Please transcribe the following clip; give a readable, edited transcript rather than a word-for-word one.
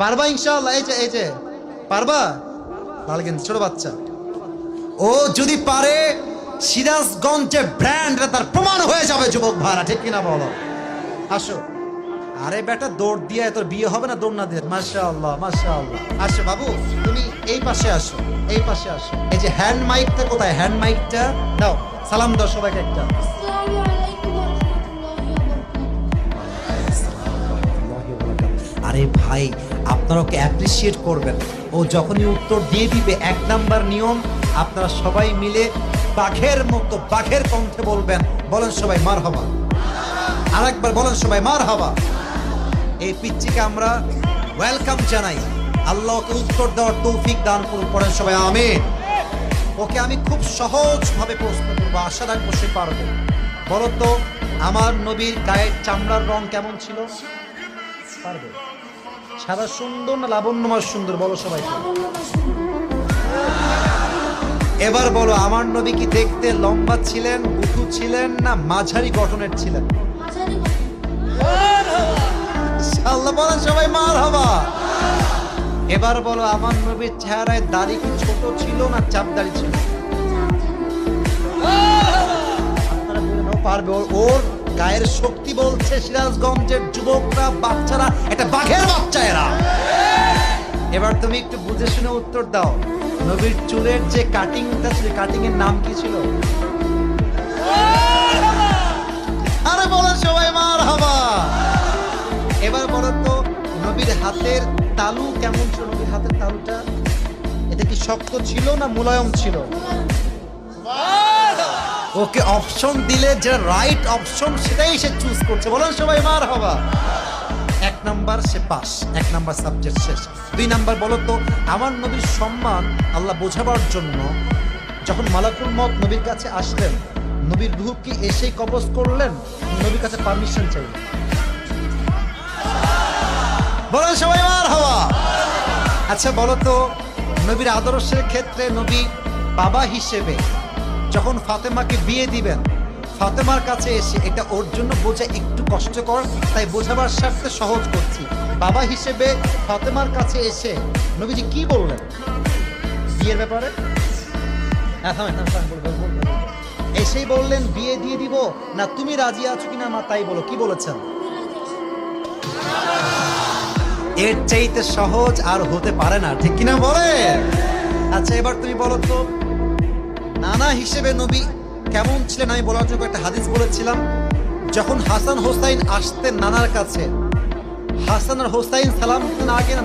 পারবা ইনশাআল্লাহ? এই যে পারবা? লাল গেঞ্জি ছোট বাচ্চা, ও যদি পারে সিরাজগঞ্জের ব্র্যান্ড তার প্রমাণ হয়ে যাবে যুবক ভাড়া, ঠিক কিনা বলো? আসো। আরে বেটা দৌড় দিয়ে তোর বিয়ে হবে না দৌড় না দিয়ে? মাশাআল্লাহ মাশাআল্লাহ। আসো বাবু, তুমি এই পাশে আসো, এই পাশে আসো। এই যে হ্যান্ড মাইকটা কোথায়? হ্যান্ড মাইকটা দাও, সালাম দাও সবাইকে একটা। আসসালামু আলাইকুম ওয়া রাহমাতুল্লাহি ওয়া বারাকাতুহু। আরে ভাই, আপনারা ওকে অ্যাপ্রিসিয়েট করবেন। ও যখনই উত্তর দিয়ে দিবে, 1 নাম্বার নিয়ম, আপনারা সবাই মিলে বাঘের মতো বাঘের কণ্ঠে বলবেন, বলেন সবাই মারহাবা। আরেকবার বলেন সবাই মারহাবা। এই পিচ্চিকে আমরা ওয়েলকাম জানাই। আল্লাহ ওকে উত্তর দেওয়ার তৌফিক দান করুন, পড়েন সবাই আমিন। ওকে আমি খুব সহজভাবে প্রশ্ন করবো, আশা রাখবো সে পারবে। বলো তো, আমার নবীর গায়ের চামড়ার রং কেমন ছিল? পারবে? সাদা সুন্দর না লাবণ্যময় সুন্দর? বলো সবাই। এবার বলো, আমার নবী কি দেখতে লম্বা ছিলেন, উঁচু ছিলেন, না মাঝারি গঠনের ছিলেন? মাঝারি আল্লাহ বলেন সবাই মারহাবা। এবার বলো, আমার নবীর চেহারায় দাড়ি কি ছোট ছিল না চাপ দাড়ি ছিল? আপনারা বলেন ও পারবে। ওর গায়ের শক্তি বলছে সিরাজগঞ্জের যুবকরা, বাচ্চারা, এটা বাঘের বাচ্চা এরা। এবার তুমি একটু বুঝে শুনে উত্তর দাও, নবীর চুলের যে কাটিংটা ছিল, কাটিং এর নাম কি ছিল? আরে বলেন সবাই মারহাবা। এবার বলো তো, নবীর হাতের তালু কেমন ছিল? নবীর হাতের তালুটা এটা কি শক্ত ছিল না মুলায়ম ছিল? ওকে অপশন দিলে যে রাইট অপশন সেটাই সে চুজ করছে, বলেন সবাই মারহাবা। 1 নাম্বার সে পাস, 1 নাম্বার সাবজেক্ট শেষ। 2 নাম্বার বলো তো, আমার নবীর সম্মান আল্লাহ বোঝাবার জন্য যখন মালাকুল মউত নবীর কাছে আসলেন, নবীর রূহ কি এসেই কবজ করলেন, নবীর কাছে পারমিশন চাইলেন? বলেন সবাই মারহাবা। আচ্ছা বলো তো, নবীর আদর্শের ক্ষেত্রে নবী বাবা হিসেবে যখন ফাতেমাকে বিয়ে দিবেন, ফাতেমার কাছে এসে, এটা ওর জন্য বোঝা একটু কষ্টকর, তাই বোঝাবার স্বার্থে সহজ করছি। বাবা হিসেবে ফাতেমার কাছে এসে নবীজি কি বললেন বিয়ের ব্যাপারে? এসেই বললেন বিয়ে দিয়ে দিব, না তুমি রাজি আছো কিনা মা তাই বলো, কি বলেছেন? এর চাইতে সহজ আর হতে পারে না, ঠিক কিনা বলে? আচ্ছা এবার তুমি বলো তো, নানা হিসেবে নবী কেমন ছিলেন? আমি বলার জন্য একটা হাদিস বলেছিলাম, যখন হাসান হোসাইন আসতেন নানার কাছে, হাসান আর হোসাইন সালাম দিতেন আগে